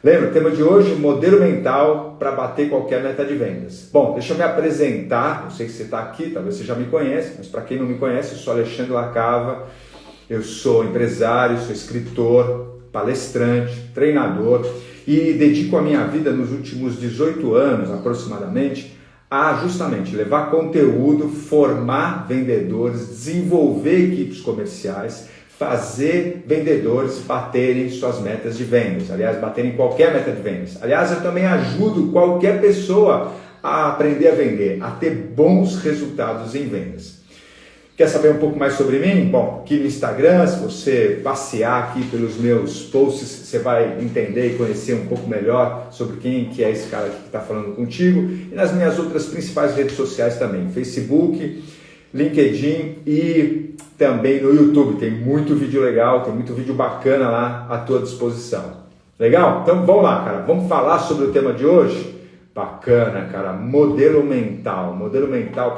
Lembra, o tema de hoje, modelo mental para bater qualquer meta de vendas. Bom, deixa eu me apresentar, eu sei que você está aqui, talvez você já me conhece, mas para quem não me conhece, eu sou Alexandre Lacava, eu sou empresário, sou escritor, palestrante, treinador e dedico a minha vida nos últimos 18 anos, aproximadamente, a justamente levar conteúdo, formar vendedores, desenvolver equipes comerciais, fazer vendedores baterem suas metas de vendas, aliás, baterem qualquer meta de vendas. Aliás, eu também ajudo qualquer pessoa a aprender a vender, a ter bons resultados em vendas. Quer saber um pouco mais sobre mim? Bom, aqui no Instagram, se você passear aqui pelos meus posts, você vai entender e conhecer um pouco melhor sobre quem que é esse cara aqui que está falando contigo. E nas minhas outras principais redes sociais também, Facebook, LinkedIn e também no YouTube. Tem muito vídeo legal, tem muito vídeo bacana lá à tua disposição. Legal? Então vamos lá, cara. Vamos falar sobre o tema de hoje? Bacana, cara. Modelo mental. Modelo mental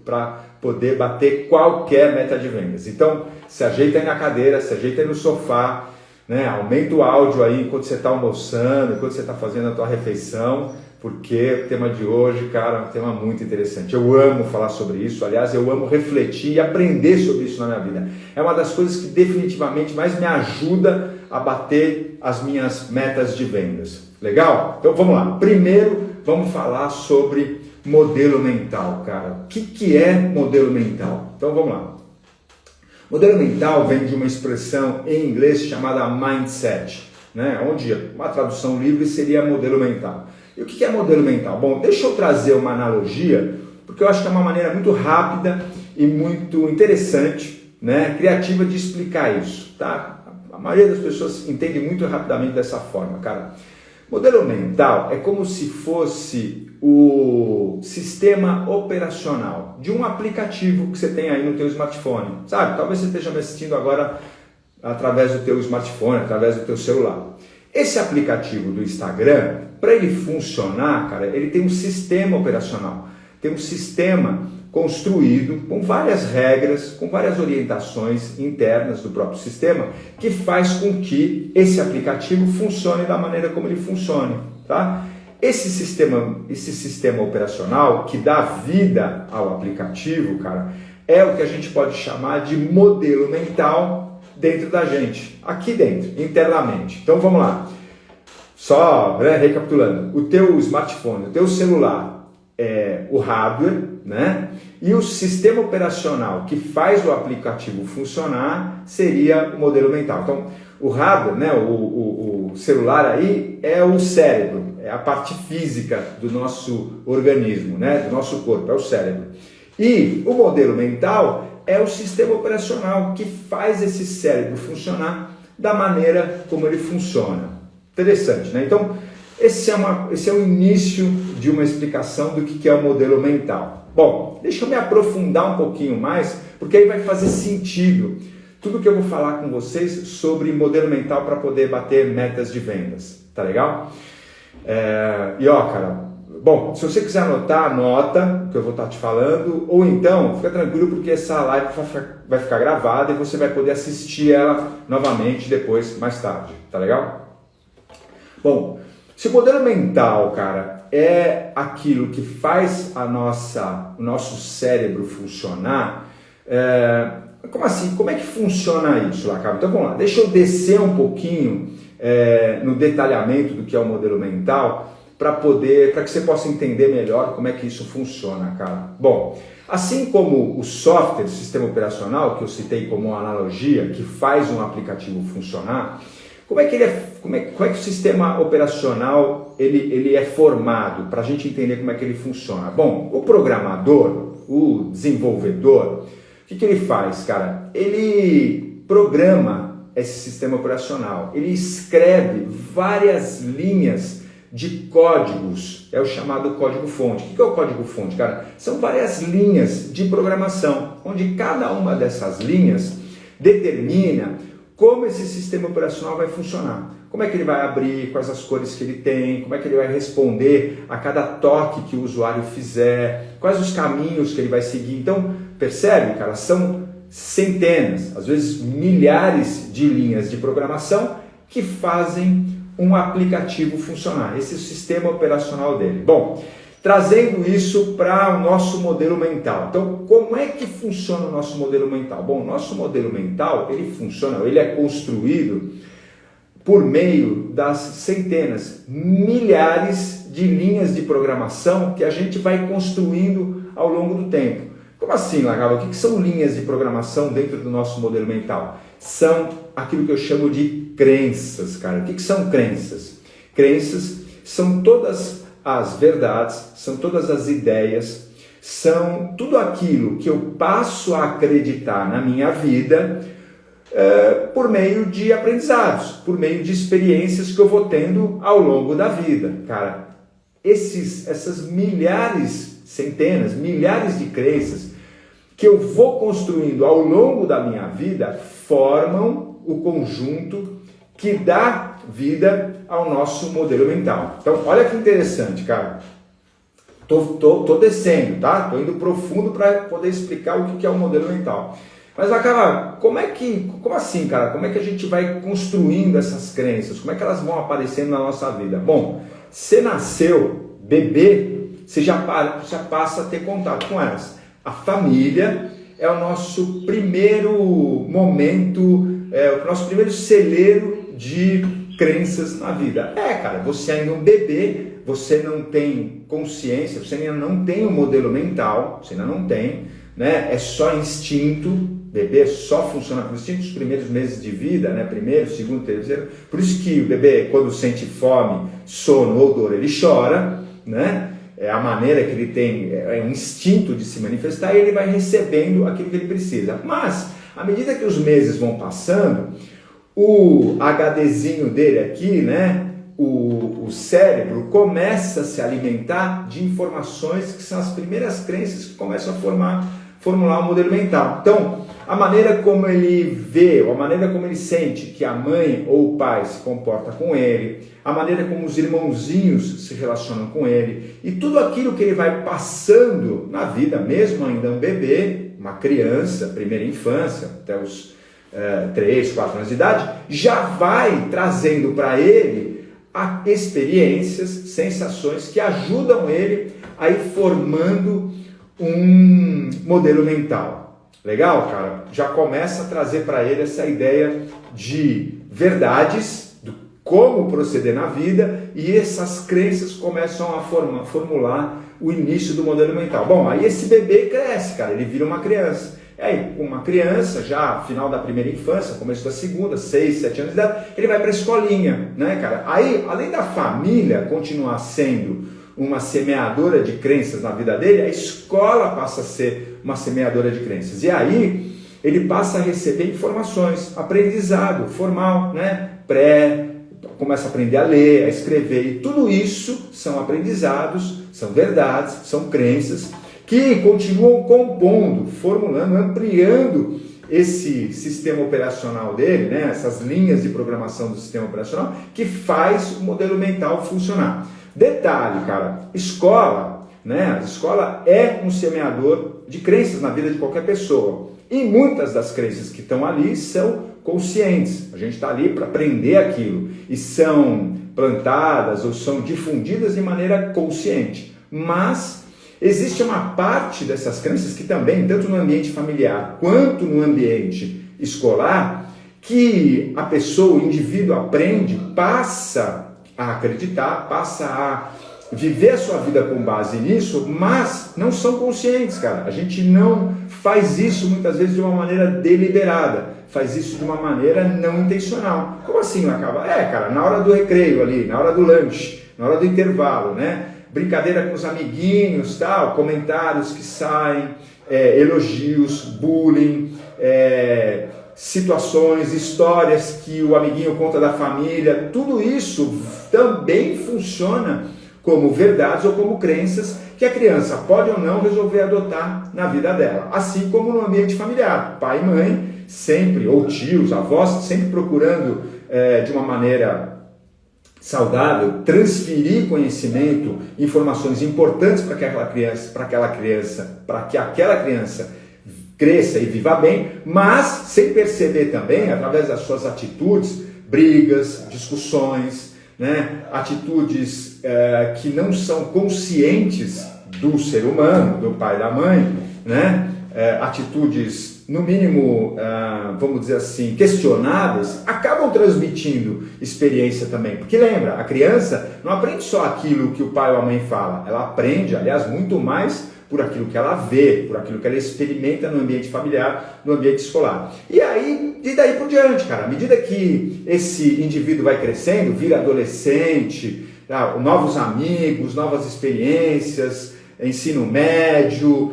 para poder bater qualquer meta de vendas. Então, se ajeita aí na cadeira, se ajeita aí no sofá, né? Aumenta o áudio aí enquanto você está almoçando, enquanto você está fazendo a tua refeição, porque o tema de hoje, cara, é um tema muito interessante. Eu amo falar sobre isso, aliás, eu amo refletir e aprender sobre isso na minha vida. É uma das coisas que definitivamente mais me ajuda a bater as minhas metas de vendas. Legal? Então vamos lá. Primeiro, vamos falar sobre modelo mental, cara. O que é modelo mental? Então vamos lá. Modelo mental vem de uma expressão em inglês chamada mindset, né? Onde uma tradução livre seria modelo mental. E o que é modelo mental? Bom, deixa eu trazer uma analogia, porque eu acho que é uma maneira muito rápida e muito interessante, né? Criativa de explicar isso, tá? A maioria das pessoas entende muito rapidamente dessa forma, cara. Modelo mental é como se fosse o sistema operacional de um aplicativo que você tem aí no teu smartphone, sabe? Talvez você esteja me assistindo agora através do teu smartphone, através do teu celular. Esse aplicativo do Instagram, para ele funcionar, cara, ele tem um sistema operacional, tem um sistema construído com várias regras, com várias orientações internas do próprio sistema, que faz com que esse aplicativo funcione da maneira como ele funcione, tá? Esse sistema operacional que dá vida ao aplicativo, cara, é o que a gente pode chamar de modelo mental dentro da gente, aqui dentro, internamente. Então vamos lá. Só, né, recapitulando, o teu smartphone, o teu celular é o hardware, né? E o sistema operacional que faz o aplicativo funcionar seria o modelo mental. Então, o hardware, né, o celular aí é o cérebro, é a parte física do nosso organismo, né, do nosso corpo, é o cérebro. E o modelo mental é o sistema operacional que faz esse cérebro funcionar da maneira como ele funciona. Interessante, né? Então, esse é o início de uma explicação do que é o modelo mental. Bom, deixa eu me aprofundar um pouquinho mais, porque aí vai fazer sentido tudo que eu vou falar com vocês sobre modelo mental para poder bater metas de vendas. Tá legal? E ó, cara, bom, se você quiser anotar, anota o que eu vou estar te falando, ou então, fica tranquilo porque essa live vai ficar gravada e você vai poder assistir ela novamente depois, mais tarde. Tá legal? Bom, se o modelo mental, cara, é aquilo que faz o nosso cérebro funcionar, como assim? Como é que funciona isso, Lacava? Então vamos lá, deixa eu descer um pouquinho no detalhamento do que é o modelo mental para que você possa entender melhor como é que isso funciona, cara. Bom, assim como o software, o sistema operacional, que eu citei como uma analogia, que faz um aplicativo funcionar, como é que o sistema operacional ele é formado, para a gente entender como é que ele funciona? Bom, o programador, o desenvolvedor, o que ele faz, cara? Ele programa esse sistema operacional, ele escreve várias linhas de códigos, é o chamado código-fonte. O que é o código-fonte, cara? São várias linhas de programação, onde cada uma dessas linhas determina como esse sistema operacional vai funcionar. Como é que ele vai abrir, quais as cores que ele tem, como é que ele vai responder a cada toque que o usuário fizer, quais os caminhos que ele vai seguir. Então, percebe, cara, são centenas, às vezes milhares de linhas de programação que fazem um aplicativo funcionar. Esse é o sistema operacional dele. Bom, trazendo isso para o nosso modelo mental. Então, como é que funciona o nosso modelo mental? Bom, o nosso modelo mental, ele é construído por meio das centenas, milhares de linhas de programação que a gente vai construindo ao longo do tempo. Como assim, Lagava? O que são linhas de programação dentro do nosso modelo mental? São aquilo que eu chamo de crenças, cara. O que são crenças? Crenças são todas as verdades, são todas as ideias, são tudo aquilo que eu passo a acreditar na minha vida por meio de aprendizados, por meio de experiências que eu vou tendo ao longo da vida. Cara, essas milhares, centenas, milhares de crenças que eu vou construindo ao longo da minha vida formam o conjunto que dá vida ao nosso modelo mental. Então, olha que interessante, cara. Tô descendo, tá? Tô indo profundo para poder explicar o que é o modelo mental. Mas, cara, como assim, cara? Como é que a gente vai construindo essas crenças? Como é que elas vão aparecendo na nossa vida? Bom, você nasceu bebê, você já passa a ter contato com elas. A família é o nosso primeiro momento, o nosso primeiro celeiro de crenças na vida. Cara, você ainda é um bebê, você não tem consciência, você ainda não tem um modelo mental, você ainda não tem, né? É só instinto, bebê só funciona por instinto os primeiros meses de vida, né? Primeiro, segundo, terceiro. Por isso que o bebê, quando sente fome, sono ou dor, ele chora, né? É a maneira que ele tem, é um instinto de se manifestar e ele vai recebendo aquilo que ele precisa. Mas, à medida que os meses vão passando, o HDzinho dele aqui, né, o cérebro começa a se alimentar de informações que são as primeiras crenças que começam a formular o modelo mental. Então, a maneira como ele vê, ou a maneira como ele sente que a mãe ou o pai se comporta com ele, a maneira como os irmãozinhos se relacionam com ele, e tudo aquilo que ele vai passando na vida, mesmo ainda um bebê, uma criança, primeira infância, até os 3, 4 anos de idade, já vai trazendo para ele experiências, sensações que ajudam ele a ir formando um modelo mental. Legal, cara? Já começa a trazer para ele essa ideia de verdades, do como proceder na vida, e essas crenças começam a formular o início do modelo mental. Bom, aí esse bebê cresce, cara, ele vira uma criança. E aí, uma criança, já final da primeira infância, começo da segunda, 6, 7 anos de idade, ele vai para a escolinha, né, cara? Aí, além da família continuar sendo uma semeadora de crenças na vida dele, a escola passa a ser uma semeadora de crenças. E aí, ele passa a receber informações, aprendizado formal, né? Começa a aprender a ler, a escrever, e tudo isso são aprendizados, são verdades, são crenças que continuam compondo, formulando, ampliando esse sistema operacional dele, né? Essas linhas de programação do sistema operacional que faz o modelo mental funcionar. Detalhe, cara, escola, né? A escola é um semeador de crenças na vida de qualquer pessoa. E muitas das crenças que estão ali são conscientes. A gente está ali para aprender aquilo. E são plantadas ou são difundidas de maneira consciente. Mas existe uma parte dessas crenças que também, tanto no ambiente familiar quanto no ambiente escolar, que a pessoa, o indivíduo aprende, passa a acreditar, passa a viver a sua vida com base nisso, mas não são conscientes, cara. A gente não faz isso muitas vezes de uma maneira deliberada, faz isso de uma maneira não intencional. Como assim não acaba? Cara, na hora do recreio ali, na hora do lanche, na hora do intervalo, né? Brincadeira com os amiguinhos, tal, comentários que saem, elogios, bullying, situações, histórias que o amiguinho conta da família, tudo isso também funciona como verdades ou como crenças que a criança pode ou não resolver adotar na vida dela. Assim como no ambiente familiar, pai e mãe sempre, ou tios, avós, sempre procurando de uma maneira saudável, transferir conhecimento, informações importantes para que aquela criança cresça e viva bem, mas sem perceber também, através das suas atitudes, brigas, discussões, né? Atitudes que não são conscientes do ser humano, do pai e da mãe, né? Atitudes, no mínimo, vamos dizer assim, questionáveis, acabam transmitindo experiência também. Porque lembra, a criança não aprende só aquilo que o pai ou a mãe fala, ela aprende, aliás, muito mais por aquilo que ela vê, por aquilo que ela experimenta no ambiente familiar, no ambiente escolar. E aí, e daí por diante, cara, à medida que esse indivíduo vai crescendo, vira adolescente, novos amigos, novas experiências, ensino médio,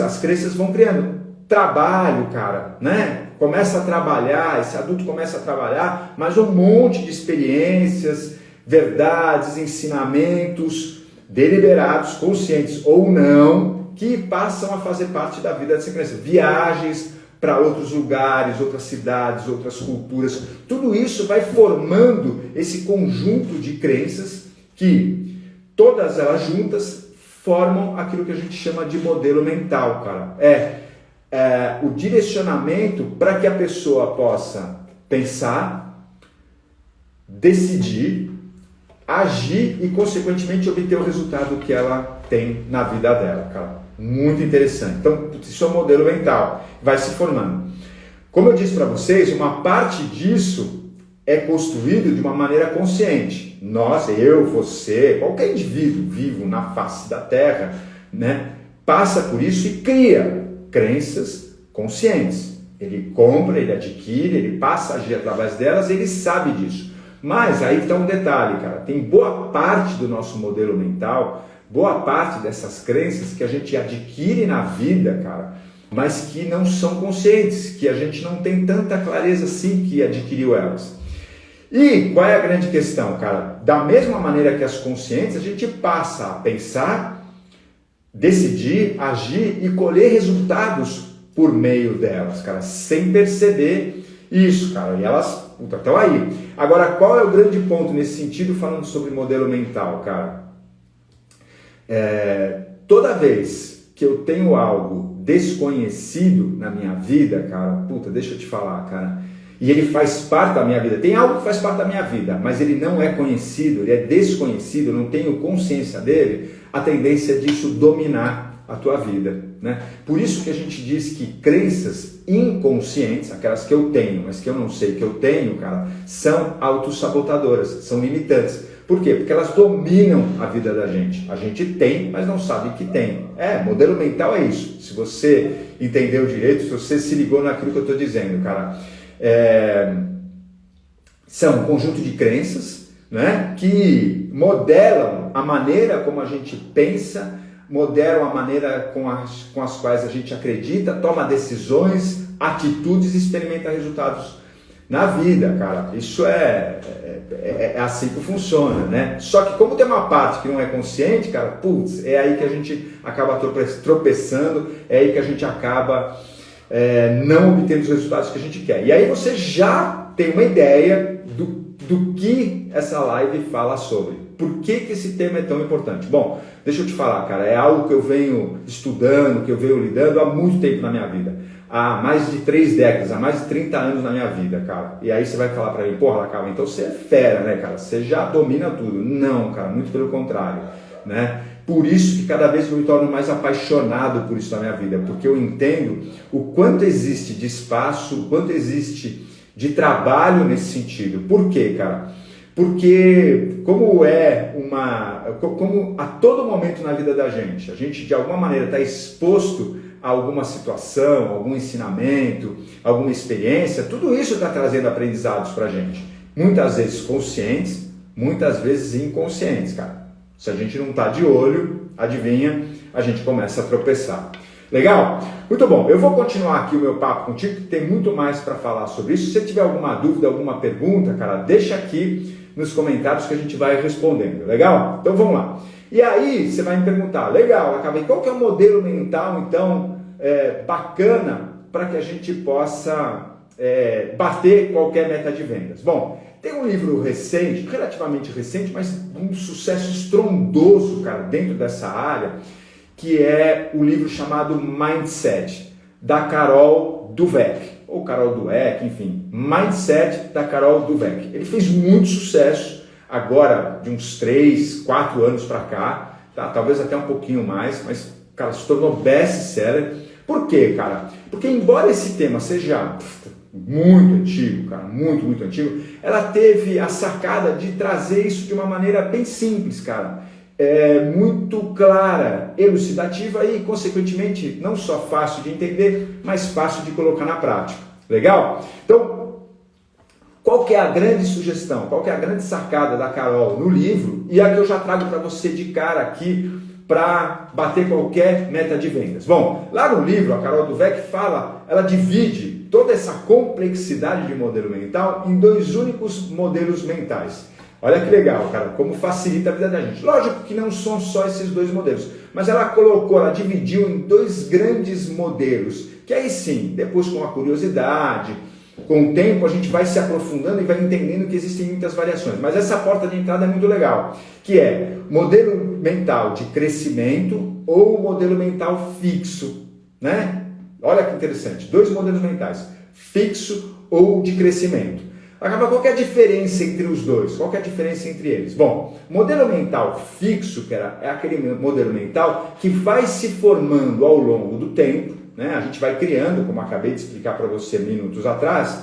as crenças vão criando. Trabalho, cara, né? Começa a trabalhar, esse adulto começa a trabalhar, mas um monte de experiências, verdades, ensinamentos, deliberados, conscientes ou não, que passam a fazer parte da vida dessa criança. Viagens para outros lugares, outras cidades, outras culturas, tudo isso vai formando esse conjunto de crenças que, todas elas juntas, formam aquilo que a gente chama de modelo mental, cara. O direcionamento para que a pessoa possa pensar, decidir, agir e, consequentemente, obter o resultado que ela tem na vida dela, cara. Muito interessante. Então, isso é um modelo mental, vai se formando. Como eu disse para vocês, uma parte disso é construído de uma maneira consciente. Nós, eu, você, qualquer indivíduo vivo na face da Terra, né, passa por isso e cria crenças conscientes. Ele compra, ele adquire, ele passa a agir através delas, ele sabe disso. Mas aí está um detalhe, cara, tem boa parte do nosso modelo mental, boa parte dessas crenças que a gente adquire na vida, cara, mas que não são conscientes, que a gente não tem tanta clareza assim que adquiriu elas. E qual é a grande questão, cara? Da mesma maneira que as conscientes, a gente passa a pensar, decidir, agir e colher resultados por meio delas, cara, sem perceber isso, cara, e elas estão aí. Agora, qual é o grande ponto nesse sentido, falando sobre modelo mental, cara? Toda vez que eu tenho algo desconhecido na minha vida, cara, deixa eu te falar, cara, e ele faz parte da minha vida, tem algo que faz parte da minha vida, mas ele não é conhecido, ele é desconhecido, eu não tenho consciência dele, a tendência é disso dominar a tua vida, né? Por isso que a gente diz que crenças inconscientes, aquelas que eu tenho, mas que eu não sei que eu tenho, cara, são autossabotadoras, são limitantes. Por quê? Porque elas dominam a vida da gente. A gente tem, mas não sabe que tem. Modelo mental é isso. Se você entendeu direito, se você se ligou naquilo que eu estou dizendo, cara, são um conjunto de crenças, né, que modelam a maneira como a gente pensa, modelam a maneira com as quais a gente acredita, toma decisões, atitudes e experimenta resultados na vida, cara. Isso é assim que funciona, né? Só que como tem uma parte que não é consciente, cara, é aí que a gente acaba tropeçando, é aí que a gente acaba não obtendo os resultados que a gente quer. E aí você já tem uma ideia do que essa live fala sobre. Por que esse tema é tão importante? Bom, deixa eu te falar, cara, é algo que eu venho estudando, que eu venho lidando há muito tempo na minha vida. Há mais de 3 décadas, há mais de 30 anos na minha vida, cara. E aí você vai falar pra mim, porra, Lacava, então você é fera, né, cara? Você já domina tudo. Não, cara, muito pelo contrário, né? Por isso que cada vez eu me torno mais apaixonado por isso na minha vida, porque eu entendo o quanto existe de espaço, o quanto existe de trabalho nesse sentido. Por quê, cara? Porque como a todo momento na vida da gente, a gente de alguma maneira está exposto a alguma situação, algum ensinamento, alguma experiência, tudo isso está trazendo aprendizados para a gente. Muitas vezes conscientes, muitas vezes inconscientes, cara. Se a gente não está de olho, adivinha, a gente começa a tropeçar. Legal? Muito bom. Eu vou continuar aqui o meu papo contigo, que tem muito mais para falar sobre isso. Se você tiver alguma dúvida, alguma pergunta, cara, deixa aqui nos comentários que a gente vai respondendo. Legal? Então vamos lá. E aí você vai me perguntar, legal, acabei, qual que é o modelo mental, então, bacana para que a gente possa bater qualquer meta de vendas? Bom, tem um livro recente, relativamente recente, mas um sucesso estrondoso, cara, dentro dessa área, que é o livro chamado Mindset, da Carol Dweck, ou Carol Dweck, enfim, Mindset, da Carol Dweck. Ele fez muito sucesso agora de uns 3, 4 anos para cá, tá? Talvez até um pouquinho mais, mas, cara, se tornou best-seller. Por quê, cara? Porque embora esse tema seja muito antigo, cara, muito antigo, ela teve a sacada de trazer isso de uma maneira bem simples, cara, muito clara, elucidativa e, consequentemente, não só fácil de entender, mas fácil de colocar na prática. Legal? Então, qual que é a grande sugestão, qual que é a grande sacada da Carol no livro e a que eu já trago para você de cara aqui para bater qualquer meta de vendas? Bom, lá no livro, a Carol Dweck fala, ela divide toda essa complexidade de modelo mental em 2 únicos modelos mentais. Olha que legal, cara, como facilita a vida da gente. Lógico que não são só esses 2 modelos, mas ela colocou, ela dividiu em 2 grandes modelos, que aí sim, depois com a curiosidade, com o tempo a gente vai se aprofundando e vai entendendo que existem muitas variações. Mas essa porta de entrada é muito legal, que é modelo mental de crescimento ou modelo mental fixo, né? Olha que interessante, 2 modelos mentais, fixo ou de crescimento. Agora, qual que é a diferença entre os dois? Qual que é a diferença entre eles? Bom, modelo mental fixo, que é aquele modelo mental que vai se formando ao longo do tempo, né? A gente vai criando, como acabei de explicar para você minutos atrás,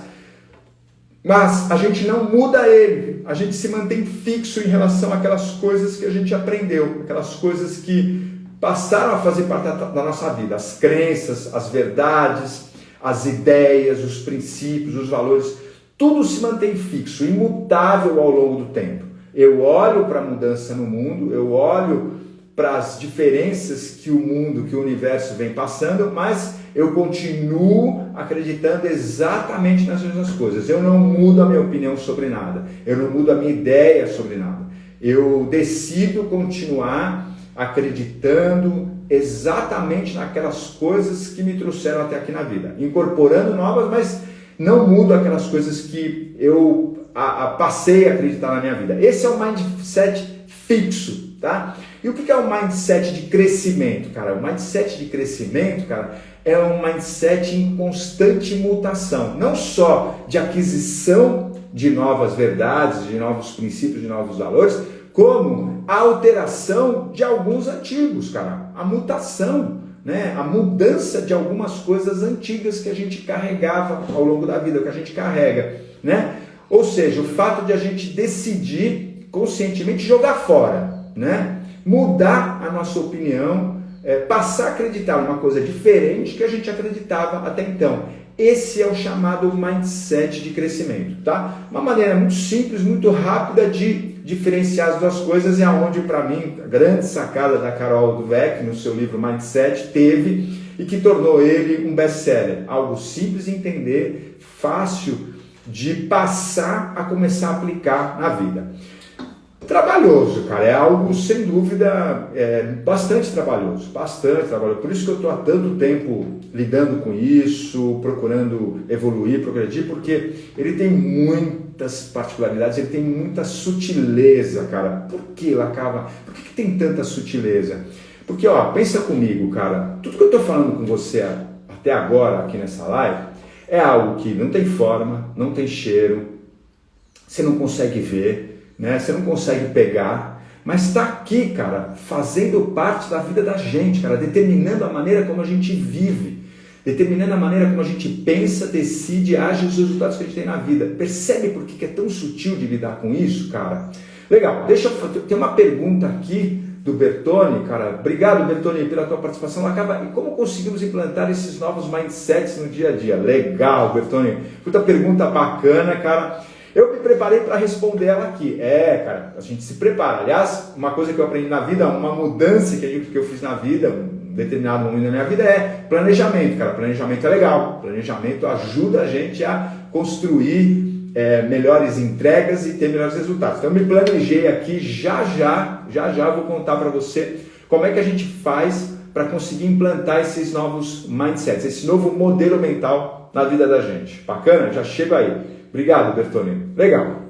mas a gente não muda ele, a gente se mantém fixo em relação àquelas coisas que a gente aprendeu, aquelas coisas que passaram a fazer parte da nossa vida, as crenças, as verdades, as ideias, os princípios, os valores. Tudo se mantém fixo, imutável ao longo do tempo. Eu olho para a mudança no mundo, eu olho para as diferenças que o mundo, que o universo vem passando, mas eu continuo acreditando exatamente nas mesmas coisas. Eu não mudo a minha opinião sobre nada, eu não mudo a minha ideia sobre nada. Eu decido continuar acreditando exatamente naquelas coisas que me trouxeram até aqui na vida, incorporando novas, mas não mudo aquelas coisas que eu passei a acreditar na minha vida. Esse é o mindset fixo, tá? E o que é o mindset de crescimento, cara? O mindset de crescimento, cara, é um mindset em constante mutação. Não só de aquisição de novas verdades, de novos princípios, de novos valores, como a alteração de alguns antigos, cara. A mutação, né? A mudança de algumas coisas antigas que a gente carregava ao longo da vida, que a gente carrega, né? Ou seja, o fato de a gente decidir conscientemente jogar fora, né? Mudar a nossa opinião, passar a acreditar numa coisa diferente que a gente acreditava até então. Esse é o chamado mindset de crescimento, tá? Uma maneira muito simples, muito rápida de diferenciar as 2 coisas, é onde, para mim, a grande sacada da Carol Dweck no seu livro Mindset teve e que tornou ele um best-seller. Algo simples de entender, fácil de passar a começar a aplicar na vida. Trabalhoso, cara, é algo sem dúvida bastante trabalhoso, por isso que eu estou há tanto tempo lidando com isso, procurando evoluir, progredir, porque ele tem muitas particularidades, ele tem muita sutileza, cara. Por que, Lacava? Por que tem tanta sutileza? Porque, ó, pensa comigo, cara, tudo que eu estou falando com você até agora aqui nessa live é algo que não tem forma, não tem cheiro, você não consegue ver, né? Você não consegue pegar, mas está aqui, cara, fazendo parte da vida da gente, cara, determinando a maneira como a gente vive, determinando a maneira como a gente pensa, decide, age os resultados que a gente tem na vida. Percebe por que é tão sutil de lidar com isso, cara? Legal, deixa eu ter uma pergunta aqui do Bertone, cara. Obrigado, Bertone, pela tua participação. Acaba. E como conseguimos implantar esses novos mindsets no dia a dia? Legal, Bertone. Puta pergunta bacana, cara. Eu me preparei para responder ela aqui. Cara, a gente se prepara. Aliás, uma coisa que eu aprendi na vida, uma mudança que eu fiz na vida, um determinado momento da minha vida é planejamento, cara. Planejamento é legal. Planejamento ajuda a gente a construir melhores entregas e ter melhores resultados. Então eu me planejei aqui, já vou contar para você como é que a gente faz para conseguir implantar esses novos mindsets, esse novo modelo mental na vida da gente. Bacana? Já chego aí. Obrigado, Bertone. Legal.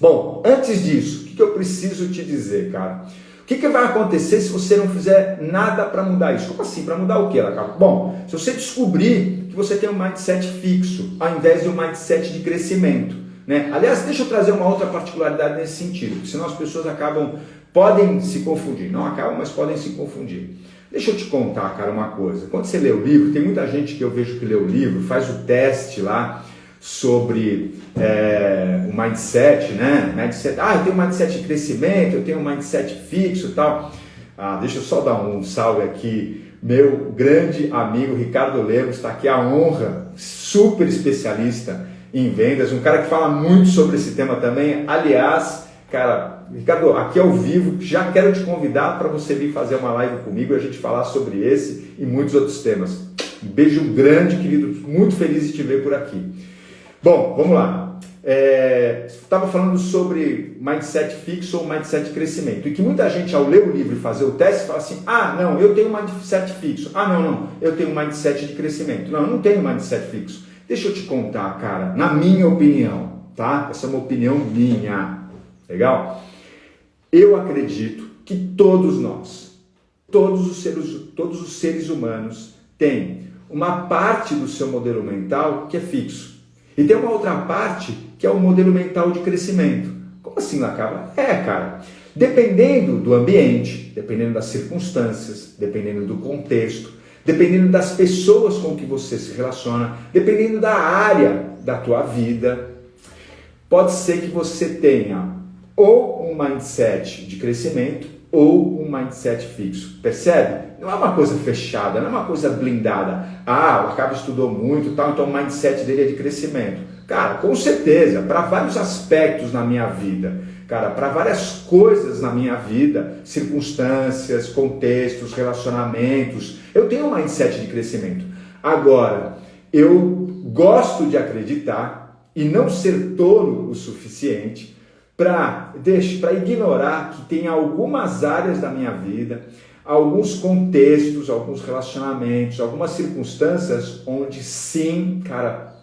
Bom, antes disso, o que eu preciso te dizer, cara? O que vai acontecer se você não fizer nada para mudar isso? Como assim? Para mudar o quê, cara? Bom, se você descobrir que você tem um mindset fixo, ao invés de um mindset de crescimento, né? Aliás, deixa eu trazer uma outra particularidade nesse sentido, porque senão as pessoas podem se confundir. Não acabam, mas podem se confundir. Deixa eu te contar, cara, uma coisa. Quando você lê o livro, tem muita gente que eu vejo que lê o livro, faz o teste lá sobre o mindset, né? Mindset, eu tenho um mindset de crescimento, eu tenho um mindset fixo e tal. Deixa eu só dar um salve aqui. Meu grande amigo Ricardo Lemos está aqui, a honra, super especialista em vendas, um cara que fala muito sobre esse tema também. Aliás, cara, Ricardo, aqui ao vivo, já quero te convidar para você vir fazer uma live comigo e a gente falar sobre esse e muitos outros temas. Um beijo grande, querido, muito feliz de te ver por aqui. Bom, vamos lá. Estava falando sobre mindset fixo ou mindset de crescimento, e que muita gente, ao ler o livro e fazer o teste, fala assim: não, eu tenho um mindset fixo. Não, eu tenho um mindset de crescimento. Não, eu não tenho um mindset fixo. Deixa eu te contar, cara, na minha opinião, tá? Essa é uma opinião minha. Legal? Eu acredito que todos nós, todos os seres humanos têm uma parte do seu modelo mental que é fixo. E tem uma outra parte que é o modelo mental de crescimento. Como assim, Lacaba? Cara, dependendo do ambiente, dependendo das circunstâncias, dependendo do contexto, dependendo das pessoas com que você se relaciona, dependendo da área da tua vida, pode ser que você tenha ou um mindset de crescimento ou um mindset fixo. Percebe? Não é uma coisa fechada, não é uma coisa blindada. O Lacaba estudou muito, então o mindset dele é de crescimento. Cara, com certeza, para vários aspectos na minha vida, cara, para várias coisas na minha vida, circunstâncias, contextos, relacionamentos, eu tenho um mindset de crescimento. Agora, eu gosto de acreditar e não ser tolo o suficiente para ignorar que tem algumas áreas da minha vida, alguns contextos, alguns relacionamentos, algumas circunstâncias onde sim, cara,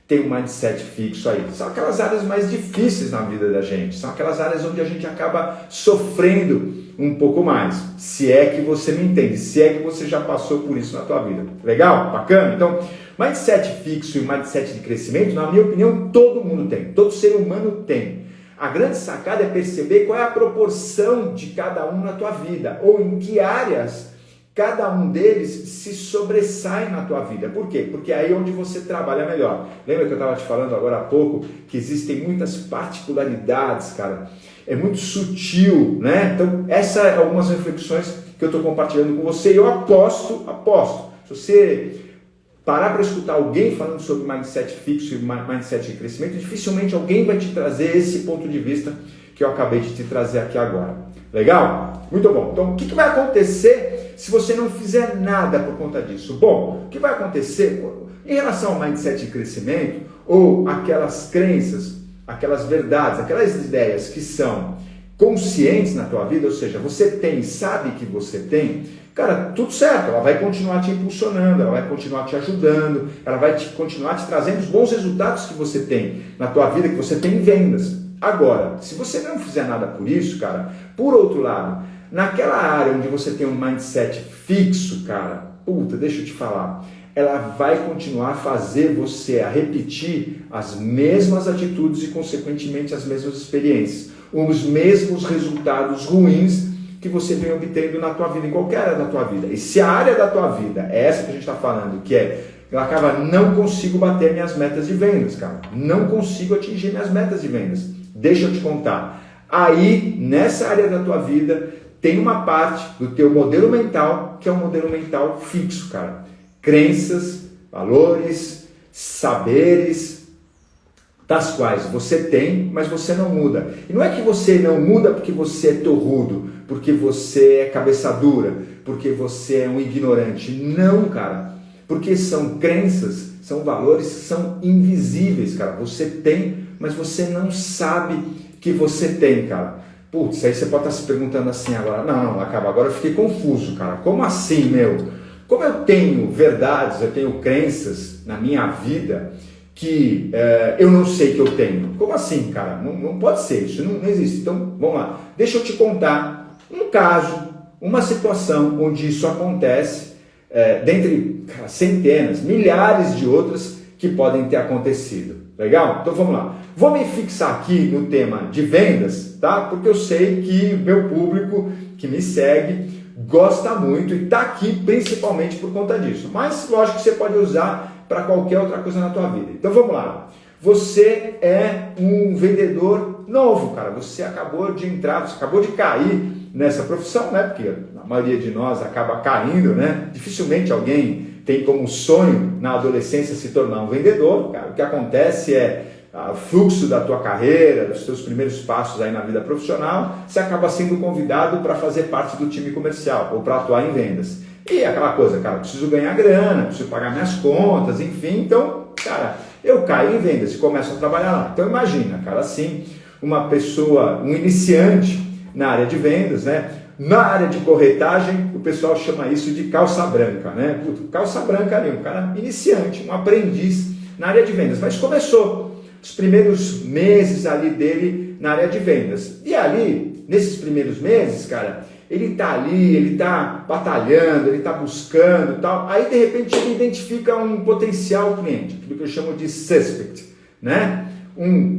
tem um mindset fixo aí. São aquelas áreas mais difíceis na vida da gente, são aquelas áreas onde a gente acaba sofrendo um pouco mais, se é que você me entende, se é que você já passou por isso na tua vida. Legal? Bacana? Então, mindset fixo e mindset de crescimento, na minha opinião, todo mundo tem, todo ser humano tem. A grande sacada é perceber qual é a proporção de cada um na tua vida, ou em que áreas cada um deles se sobressai na tua vida. Por quê? Porque é aí onde você trabalha melhor. Lembra que eu estava te falando agora há pouco que existem muitas particularidades, cara? É muito sutil, né? Então, essas são algumas reflexões que eu estou compartilhando com você e eu aposto, se você parar para escutar alguém falando sobre mindset fixo e mindset de crescimento, dificilmente alguém vai te trazer esse ponto de vista que eu acabei de te trazer aqui agora. Legal? Muito bom. Então, o que vai acontecer se você não fizer nada por conta disso? Bom, o que vai acontecer em relação ao mindset de crescimento ou aquelas crenças, aquelas verdades, aquelas ideias que são conscientes na tua vida, ou seja, você tem, sabe que você tem, cara, tudo certo, ela vai continuar te impulsionando, ela vai continuar te ajudando, ela vai continuar te trazendo os bons resultados que você tem na tua vida, que você tem em vendas. Agora, se você não fizer nada por isso, cara, por outro lado, naquela área onde você tem um mindset fixo, cara, deixa eu te falar, ela vai continuar a fazer você a repetir as mesmas atitudes e, consequentemente, as mesmas experiências, os mesmos resultados ruins que você vem obtendo na tua vida, em qualquer área da tua vida. E se a área da tua vida é essa que a gente está falando, que é, não consigo bater minhas metas de vendas, cara, não consigo atingir minhas metas de vendas. Deixa eu te contar. Aí, nessa área da tua vida, tem uma parte do teu modelo mental que é um modelo mental fixo, cara. Crenças, valores, saberes, das quais você tem, mas você não muda. E não é que você não muda porque você é torrudo, porque você é cabeça dura, porque você é um ignorante. Não, cara. Porque são crenças, são valores que são invisíveis, cara. Você tem, mas você não sabe que você tem, cara. Putz, aí você pode estar se perguntando assim agora. Não, acaba. Agora eu fiquei confuso, cara. Como assim, meu? Como eu tenho verdades, eu tenho crenças na minha vida que eu não sei que eu tenho. Como assim, cara? Não pode ser, isso não existe. Então, vamos lá. Deixa eu te contar um caso, uma situação onde isso acontece, dentre centenas, milhares de outras que podem ter acontecido. Legal? Então vamos lá. Vou me fixar aqui no tema de vendas, tá? Porque eu sei que meu público que me segue gosta muito e está aqui principalmente por conta disso. Mas lógico que você pode usar para qualquer outra coisa na tua vida. Então vamos lá. Você é um vendedor novo, cara. Você acabou de entrar, você acabou de cair nessa profissão, né? Porque a maioria de nós acaba caindo, né? Dificilmente alguém tem como sonho na adolescência se tornar um vendedor, cara. O que acontece é o fluxo da tua carreira, dos teus primeiros passos aí na vida profissional, você acaba sendo convidado para fazer parte do time comercial ou para atuar em vendas. E aquela coisa, cara, preciso ganhar grana, preciso pagar minhas contas, enfim, então, cara, eu caio em vendas e começo a trabalhar lá. Então imagina, cara, assim, uma pessoa, um iniciante na área de vendas, né? Na área de corretagem, o pessoal chama isso de calça branca, né? Puta, calça branca ali, um cara iniciante, um aprendiz na área de vendas, mas começou os primeiros meses ali dele na área de vendas. E ali, nesses primeiros meses, cara, ele tá ali, ele tá batalhando, ele tá buscando e tal. Aí, de repente, ele identifica um potencial cliente, aquilo que eu chamo de suspect, né?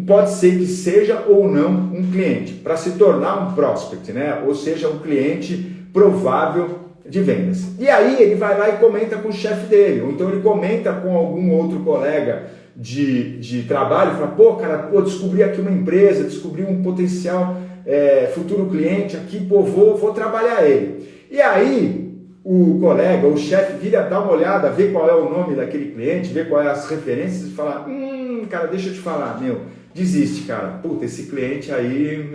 Pode ser que seja ou não um cliente, para se tornar um prospect, né? Ou seja, um cliente provável de vendas. E aí ele vai lá e comenta com o chefe dele, ou então ele comenta com algum outro colega de trabalho, fala, pô, cara, descobri aqui uma empresa, descobri um potencial futuro cliente aqui, pô, vou trabalhar ele. E aí o colega, o chefe vira, dá uma olhada, vê qual é o nome daquele cliente, vê quais as referências e fala, cara, deixa eu te falar, desiste, cara, puta, esse cliente aí,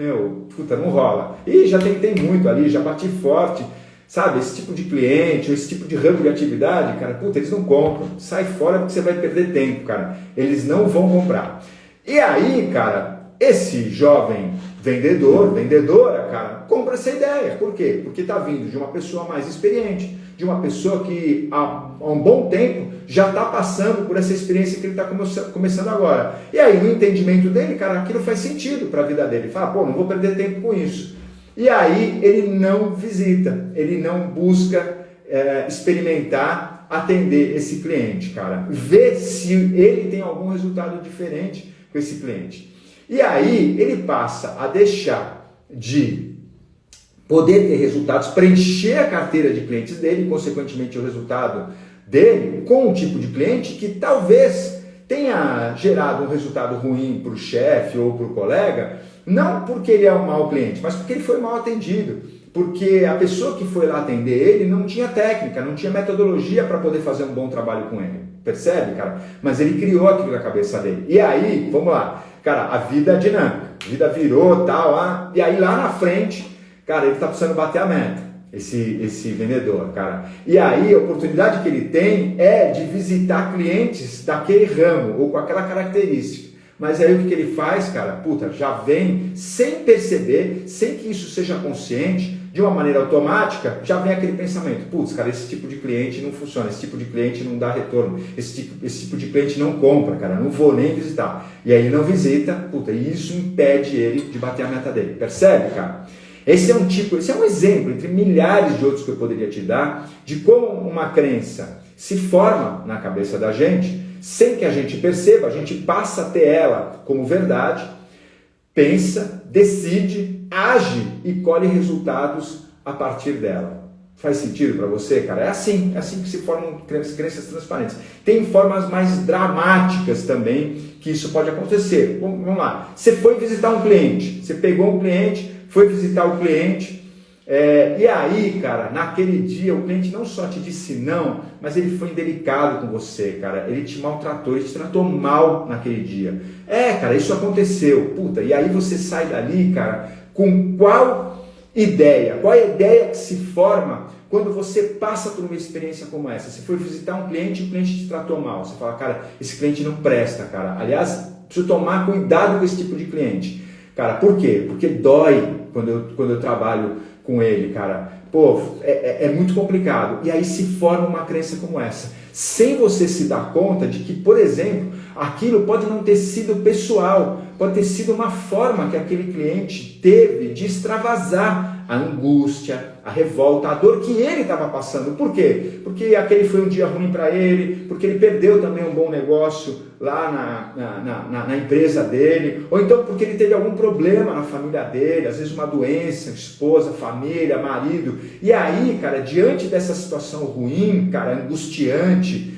puta, não rola. E já tentei muito ali, já bati forte, sabe, esse tipo de cliente, ou esse tipo de ramo de atividade, cara, puta, eles não compram, sai fora porque você vai perder tempo, cara, eles não vão comprar. E aí, cara, esse jovem vendedora, cara, compra essa ideia. Por quê? Porque está vindo de uma pessoa mais experiente, de uma pessoa que há um bom tempo já está passando por essa experiência que ele está começando agora. E aí, no entendimento dele, cara, aquilo faz sentido para a vida dele. Ele fala, pô, não vou perder tempo com isso. E aí, ele não visita, ele não busca experimentar, atender esse cliente, cara. Ver se ele tem algum resultado diferente com esse cliente. E aí ele passa a deixar de poder ter resultados, preencher a carteira de clientes dele, consequentemente o resultado dele, com um tipo de cliente que talvez tenha gerado um resultado ruim para o chefe ou para o colega, não porque ele é um mau cliente, mas porque ele foi mal atendido, porque a pessoa que foi lá atender ele não tinha técnica, não tinha metodologia para poder fazer um bom trabalho com ele. Percebe, cara? Mas ele criou aquilo na cabeça dele. E aí, vamos lá, cara, a vida é dinâmica, a vida virou, tal, e aí lá na frente, cara, ele tá precisando bater a meta, esse vendedor, cara. E aí a oportunidade que ele tem é de visitar clientes daquele ramo, ou com aquela característica. Mas aí o que ele faz, cara? Puta, já vem sem perceber, sem que isso seja consciente, de uma maneira automática, já vem aquele pensamento, putz, cara, esse tipo de cliente não funciona, esse tipo de cliente não dá retorno, esse tipo de cliente não compra, cara, não vou nem visitar. E aí ele não visita, puta, e isso impede ele de bater a meta dele. Percebe, cara? Esse é um exemplo, entre milhares de outros que eu poderia te dar, de como uma crença se forma na cabeça da gente, sem que a gente perceba, a gente passa a ter ela como verdade, pensa, decide, age e colhe resultados a partir dela. Faz sentido para você, cara? É assim que se formam crenças transparentes. Tem formas mais dramáticas também que isso pode acontecer. Vamos lá, você foi visitar um cliente, você pegou um cliente, foi visitar o cliente, e aí, cara, naquele dia o cliente não só te disse não, mas ele foi indelicado com você, cara, ele te maltratou, ele te tratou mal naquele dia. Cara, isso aconteceu, puta, e aí você sai dali, cara, com qual a ideia que se forma quando você passa por uma experiência como essa? Você foi visitar um cliente e o cliente te tratou mal, você fala, cara, esse cliente não presta, cara, aliás, preciso tomar cuidado com esse tipo de cliente. Cara, por quê? Porque dói quando eu trabalho com ele, cara. Pô, é muito complicado. E aí se forma uma crença como essa. Sem você se dar conta de que, por exemplo, aquilo pode não ter sido pessoal, pode ter sido uma forma que aquele cliente teve de extravasar a angústia, a revolta, a dor que ele estava passando. Por quê? Porque aquele foi um dia ruim para ele, porque ele perdeu também um bom negócio lá na empresa dele, ou então porque ele teve algum problema na família dele, às vezes uma doença, esposa, família, marido. E aí, cara, diante dessa situação ruim, cara, angustiante,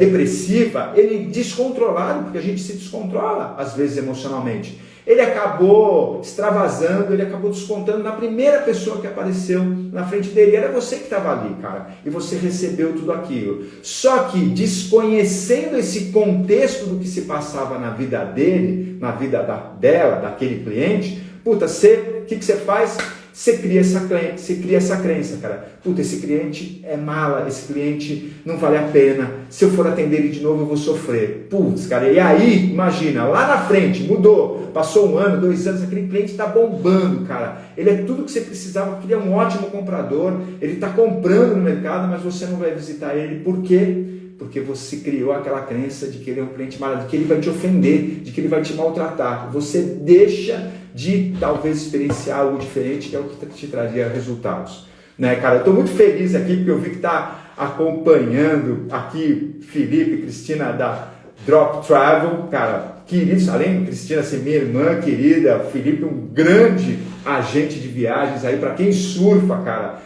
depressiva, ele descontrolado, porque a gente se descontrola às vezes emocionalmente, ele acabou extravasando, ele acabou descontando na primeira pessoa que apareceu na frente dele. Era você que estava ali, cara, e você recebeu tudo aquilo. Só que desconhecendo esse contexto do que se passava na vida dele, na vida dela, daquele cliente, puta, o que você faz? Você cria essa crença, cara. Puta, esse cliente é mala, esse cliente não vale a pena. Se eu for atender ele de novo, eu vou sofrer. Putz, cara, e aí, imagina, lá na frente, mudou. Passou 1 ano, 2 anos, aquele cliente está bombando, cara. Ele é tudo que você precisava, porque ele é um ótimo comprador. Ele está comprando no mercado, mas você não vai visitar ele. Por quê? Porque você criou aquela crença de que ele é um cliente mala, de que ele vai te ofender, de que ele vai te maltratar. Você deixa de talvez experienciar algo diferente, que é o que te traria resultados. Né, cara? Eu estou muito feliz aqui, porque eu vi que está acompanhando aqui Felipe, Cristina da Drop Travel, cara, queridos, além de Cristina ser minha irmã querida, Felipe um grande agente de viagens aí, para quem surfa, cara,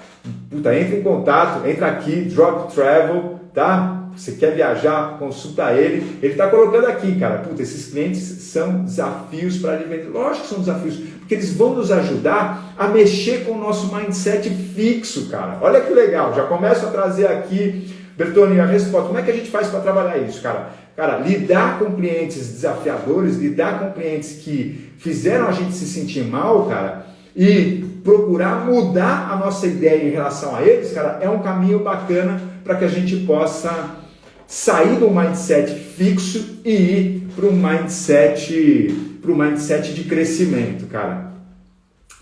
puta, entra em contato, entra aqui, Drop Travel, tá? Você quer viajar, consulta ele. Ele está colocando aqui, cara, puta, esses clientes são desafios para ele vender. Lógico que são desafios, porque eles vão nos ajudar a mexer com o nosso mindset fixo, cara. Olha que legal, já começo a trazer aqui, Bertoni, a resposta. Como é que a gente faz para trabalhar isso, cara? Cara, lidar com clientes desafiadores, lidar com clientes que fizeram a gente se sentir mal, cara, e procurar mudar a nossa ideia em relação a eles, cara, é um caminho bacana para que a gente possa sair do mindset fixo e ir para um mindset de crescimento, cara.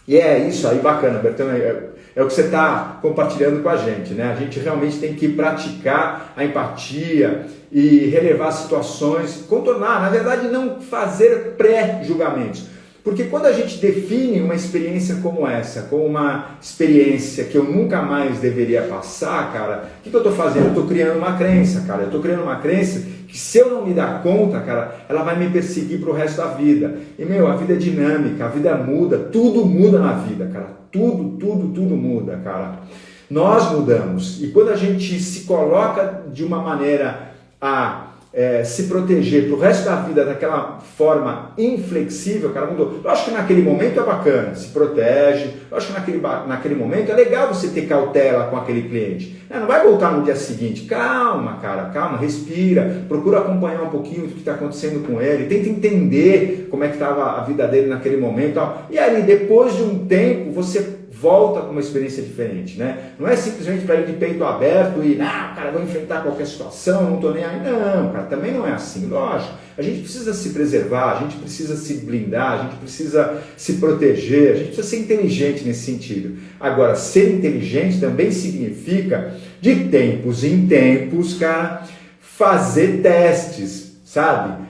E é isso aí, bacana, Bertão, é o que você está compartilhando com a gente, né? A gente realmente tem que praticar a empatia e relevar situações, contornar, na verdade não fazer pré-julgamentos. Porque quando a gente define uma experiência como essa, como uma experiência que eu nunca mais deveria passar, cara, o que eu estou fazendo? Eu estou criando uma crença, cara. Eu estou criando uma crença que se eu não me dar conta, cara, ela vai me perseguir pro resto da vida. E, a vida é dinâmica, a vida muda, tudo muda na vida, cara. Tudo muda, cara. Nós mudamos. E quando a gente se coloca de uma maneira a se proteger pro resto da vida daquela forma inflexível, cara, mudou. Eu acho que naquele momento é bacana, se protege. Eu acho que naquele momento é legal você ter cautela com aquele cliente. Não vai voltar no dia seguinte. Calma, cara, calma, respira, procura acompanhar um pouquinho o que está acontecendo com ele, tenta entender como é que estava a vida dele naquele momento. E aí, depois de um tempo, você volta com uma experiência diferente, né? Não é simplesmente para ir de peito aberto e, cara, vou enfrentar qualquer situação, não estou nem aí. Não, cara, também não é assim, lógico. A gente precisa se preservar, a gente precisa se blindar, a gente precisa se proteger, a gente precisa ser inteligente nesse sentido. Agora, ser inteligente também significa, de tempos em tempos, cara, fazer testes, sabe?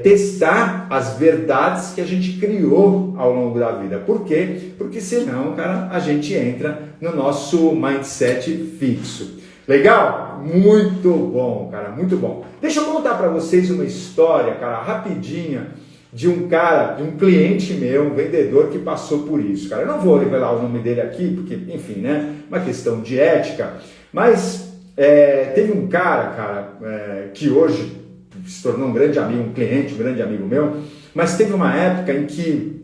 Testar as verdades que a gente criou ao longo da vida. Por quê? Porque senão, cara, a gente entra no nosso mindset fixo. Legal? Muito bom, cara, muito bom. Deixa eu contar para vocês uma história, cara, rapidinha, de um cliente meu, um vendedor que passou por isso, cara. Eu não vou revelar o nome dele aqui, porque, enfim, né, uma questão de ética, mas teve um cara, que hoje se tornou um grande amigo, um cliente, um grande amigo meu, mas teve uma época em que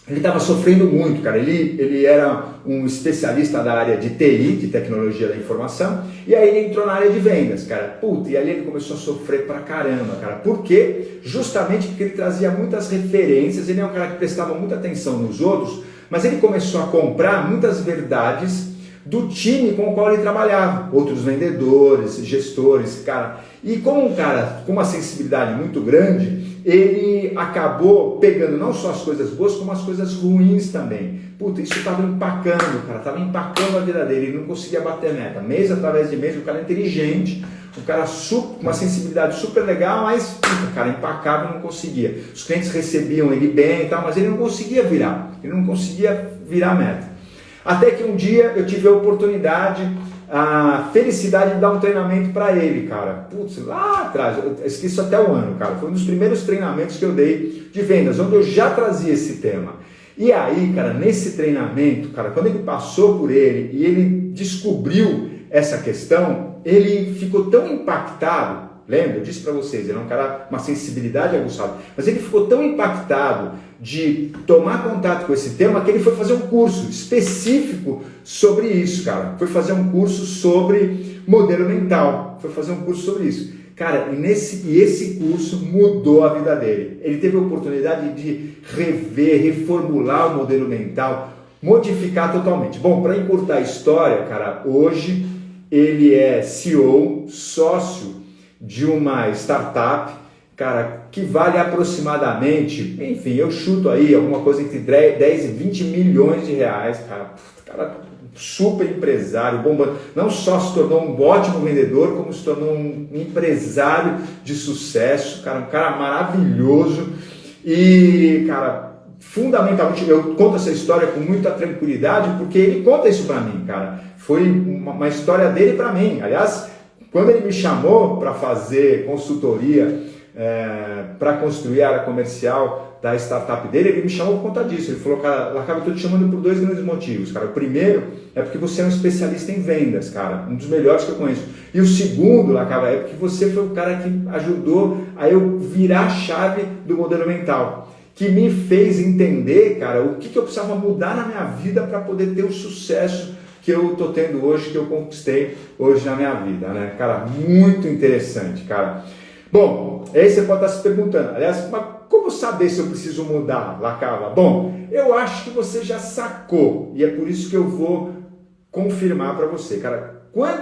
ele estava sofrendo muito, cara. Ele era um especialista da área de TI, de tecnologia da informação, e aí ele entrou na área de vendas, cara. E ali ele começou a sofrer pra caramba, cara. Por quê? Justamente porque ele trazia muitas referências, ele é um cara que prestava muita atenção nos outros, mas ele começou a comprar muitas verdades do time com o qual ele trabalhava, outros vendedores, gestores, cara. E como um cara com uma sensibilidade muito grande, ele acabou pegando não só as coisas boas, como as coisas ruins também. Isso estava empacando, cara, estava empacando a vida dele, ele não conseguia bater meta. Mês através de mês, o cara é inteligente, um cara com uma sensibilidade super legal, mas, cara, empacável, não conseguia. Os clientes recebiam ele bem e tal, mas ele não conseguia virar. Ele não conseguia virar a meta. Até que um dia eu tive a oportunidade, a felicidade de dar um treinamento para ele, cara. Putz, lá atrás, eu esqueço até o ano, cara. Foi um dos primeiros treinamentos que eu dei de vendas, onde eu já trazia esse tema. E aí, cara, nesse treinamento, cara, quando ele passou por ele e ele descobriu essa questão, ele ficou tão impactado. Lembra? Eu disse para vocês, ele é um cara, uma sensibilidade aguçada, mas ele ficou tão impactado de tomar contato com esse tema que ele foi fazer um curso específico sobre isso, cara. Foi fazer um curso sobre modelo mental, foi fazer um curso sobre isso. Cara, e esse curso mudou a vida dele. Ele teve a oportunidade de rever, reformular o modelo mental, modificar totalmente. Bom, para encurtar a história, cara, hoje ele é CEO, sócio de uma startup, cara, que vale aproximadamente, enfim, eu chuto aí alguma coisa entre 10 e 20 milhões de reais, cara, super empresário, bombando, não só se tornou um ótimo vendedor, como se tornou um empresário de sucesso, cara, um cara maravilhoso e, cara, fundamentalmente, eu conto essa história com muita tranquilidade, porque ele conta isso pra mim, cara, foi uma história dele pra mim, aliás, quando ele me chamou para fazer consultoria, para construir a área comercial da startup dele, ele me chamou por conta disso. Ele falou, cara, Lacava, eu estou te chamando por 2 grandes motivos, cara. O primeiro é porque você é um especialista em vendas, cara, um dos melhores que eu conheço. E o segundo, Lacava, é porque você foi o cara que ajudou a eu virar a chave do modelo mental, que me fez entender, cara, o que eu precisava mudar na minha vida para poder ter o sucesso que eu estou tendo hoje, que eu conquistei hoje na minha vida, né? Cara, muito interessante, cara. Bom, aí você pode estar se perguntando, aliás, mas como saber se eu preciso mudar, Lacava? Bom, eu acho que você já sacou, e é por isso que eu vou confirmar para você, cara. Quando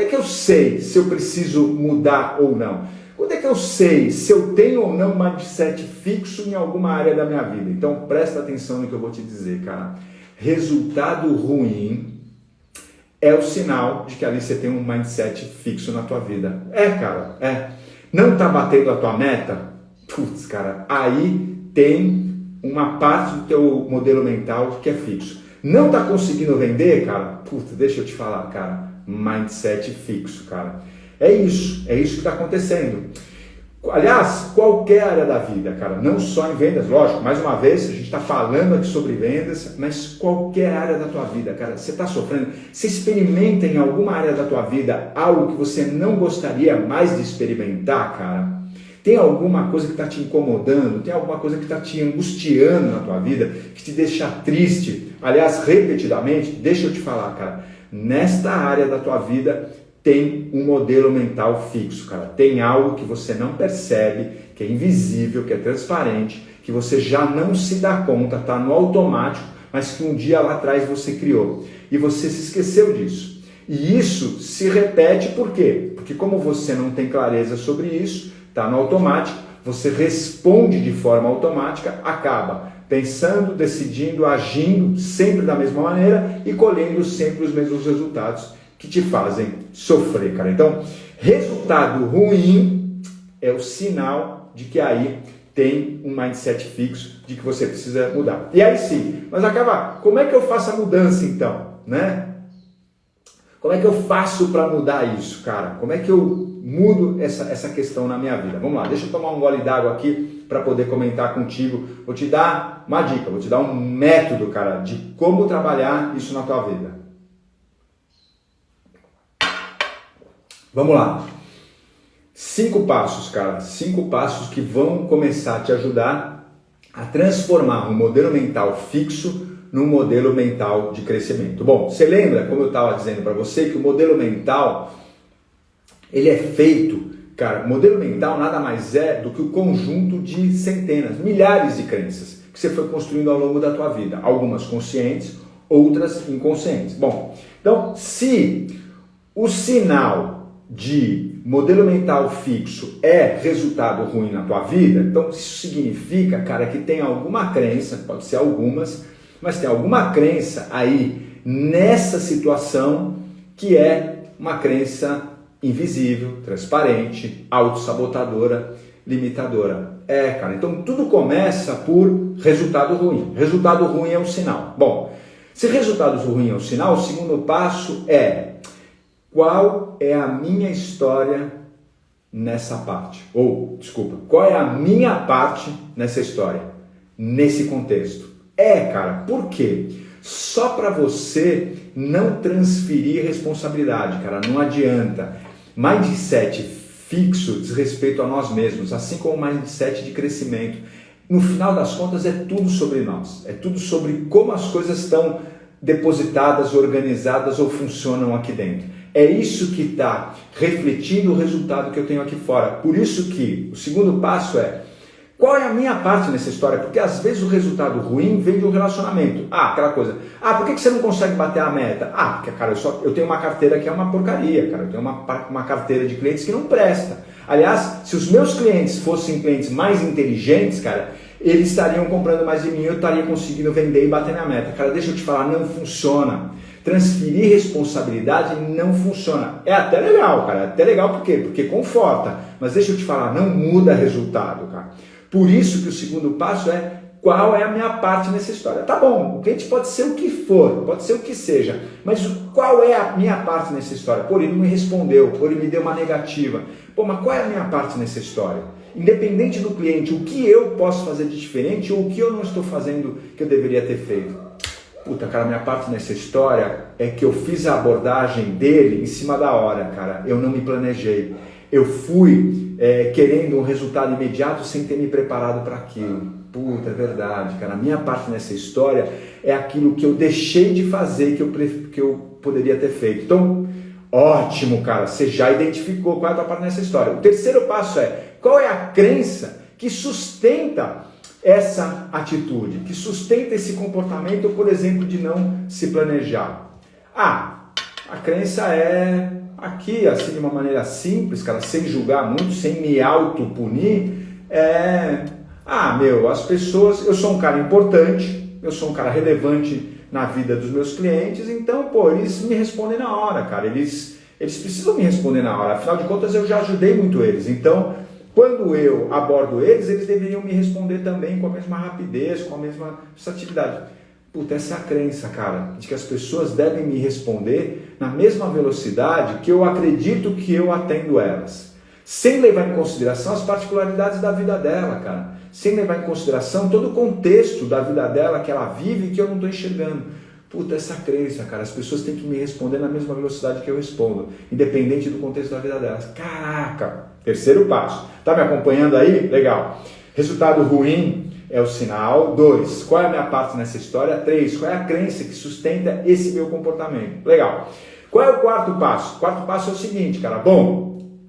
é que eu sei se eu preciso mudar ou não? Quando é que eu sei se eu tenho ou não um mindset fixo em alguma área da minha vida? Então, presta atenção no que eu vou te dizer, cara. Resultado ruim é o sinal de que ali você tem um mindset fixo na tua vida. Cara, Não tá batendo a tua meta? Putz, cara, aí tem uma parte do teu modelo mental que é fixo. Não tá conseguindo vender, cara? Putz, deixa eu te falar, cara, mindset fixo, cara. É isso que tá acontecendo. Aliás, qualquer área da vida, cara, não só em vendas, lógico, mais uma vez, a gente está falando aqui sobre vendas, mas qualquer área da tua vida, cara, você está sofrendo, você experimenta em alguma área da tua vida algo que você não gostaria mais de experimentar, cara? Tem alguma coisa que está te incomodando, tem alguma coisa que está te angustiando na tua vida, que te deixa triste, aliás, repetidamente, deixa eu te falar, cara, nesta área da tua vida, tem um modelo mental fixo, cara. Tem algo que você não percebe, que é invisível, que é transparente, que você já não se dá conta, tá no automático, mas que um dia lá atrás você criou. E você se esqueceu disso. E isso se repete por quê? Porque como você não tem clareza sobre isso, tá no automático, você responde de forma automática, acaba pensando, decidindo, agindo sempre da mesma maneira e colhendo sempre os mesmos resultados que te fazem sofrer, cara. Então, resultado ruim é o sinal de que aí tem um mindset fixo, de que você precisa mudar. E aí sim, mas Lacava, como é que eu faço a mudança então, né? Como é que eu faço para mudar isso, cara? Como é que eu mudo essa questão na minha vida? Vamos lá, deixa eu tomar um gole d'água aqui para poder comentar contigo. Vou te dar uma dica, vou te dar um método, cara, de como trabalhar isso na tua vida. Vamos lá. 5 passos, cara. 5 passos que vão começar a te ajudar a transformar um modelo mental fixo num modelo mental de crescimento. Bom, você lembra, como eu estava dizendo para você, que o modelo mental, ele é feito, cara, o modelo mental nada mais é do que o conjunto de centenas, milhares de crenças que você foi construindo ao longo da tua vida. Algumas conscientes, outras inconscientes. Bom, então, se o sinal de modelo mental fixo é resultado ruim na tua vida, então isso significa, cara, que tem alguma crença, pode ser algumas, mas tem alguma crença aí nessa situação que é uma crença invisível, transparente, autossabotadora, limitadora. Cara, então tudo começa por resultado ruim. Resultado ruim é um sinal. Bom, se resultado ruim é um sinal, o segundo passo é: qual é a minha história nessa parte? Qual é a minha parte nessa história, nesse contexto? Cara, por quê? Só para você não transferir responsabilidade, cara, não adianta. Mindset fixo diz respeito a nós mesmos, assim como o mindset de crescimento. No final das contas é tudo sobre nós, é tudo sobre como as coisas estão depositadas, organizadas ou funcionam aqui dentro. É isso que está refletindo o resultado que eu tenho aqui fora. Por isso que o segundo passo é: qual é a minha parte nessa história? Porque às vezes o resultado ruim vem de um relacionamento. Aquela coisa. Por que você não consegue bater a meta? Porque, cara, eu tenho uma carteira que é uma porcaria, cara. Eu tenho uma carteira de clientes que não presta. Aliás, se os meus clientes fossem clientes mais inteligentes, cara, eles estariam comprando mais de mim, eu estaria conseguindo vender e bater minha meta. Cara, deixa eu te falar, não funciona. Transferir responsabilidade não funciona. É até legal, cara. É até legal por quê? Porque conforta. Mas deixa eu te falar, não muda resultado, cara. Por isso que o segundo passo é: qual é a minha parte nessa história? Tá bom, o cliente pode ser o que for, pode ser o que seja, mas qual é a minha parte nessa história? Ele não me respondeu, ele me deu uma negativa. Mas qual é a minha parte nessa história? Independente do cliente, o que eu posso fazer de diferente ou o que eu não estou fazendo que eu deveria ter feito? Cara, minha parte nessa história é que eu fiz a abordagem dele em cima da hora, cara. Eu não me planejei. Eu fui querendo um resultado imediato sem ter me preparado para aquilo. É verdade, cara. A minha parte nessa história é aquilo que eu deixei de fazer que eu poderia ter feito. Então, ótimo, cara. Você já identificou qual é a tua parte nessa história. O terceiro passo é: qual é a crença que sustenta essa atitude, que sustenta esse comportamento, por exemplo, de não se planejar? A crença é aqui, assim, de uma maneira simples, cara, sem julgar muito, sem me autopunir, as pessoas, eu sou um cara importante, eu sou um cara relevante na vida dos meus clientes, então, eles me respondem na hora, cara, eles precisam me responder na hora, afinal de contas eu já ajudei muito eles, então, quando eu abordo eles deveriam me responder também com a mesma rapidez, com a mesma versatilidade. Essa é a crença, cara, de que as pessoas devem me responder na mesma velocidade que eu acredito que eu atendo elas. Sem levar em consideração as particularidades da vida dela, cara. Sem levar em consideração todo o contexto da vida dela que ela vive e que eu não estou enxergando. Essa crença, cara, as pessoas têm que me responder na mesma velocidade que eu respondo, independente do contexto da vida delas. Caraca! Terceiro passo. Tá me acompanhando aí? Legal. Resultado ruim é o sinal. 2. Qual é a minha parte nessa história? 3. Qual é a crença que sustenta esse meu comportamento? Legal. Qual é o quarto passo? O quarto passo é o seguinte, cara.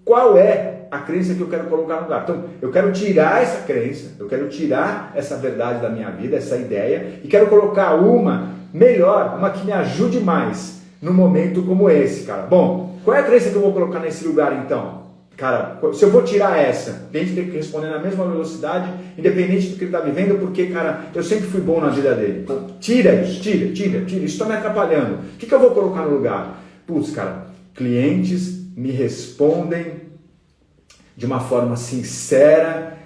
Qual é a crença que eu quero colocar no lugar? Então, eu quero tirar essa crença, eu quero tirar essa verdade da minha vida, essa ideia, e quero colocar uma melhor, uma que me ajude mais num momento como esse, cara. Qual é a crença que eu vou colocar nesse lugar, então? Cara, se eu vou tirar essa, tem que responder na mesma velocidade, independente do que ele está vivendo, porque, cara, eu sempre fui bom na vida dele. Tira isso, tira. Isso está me atrapalhando. O que eu vou colocar no lugar? Cara, clientes me respondem de uma forma sincera,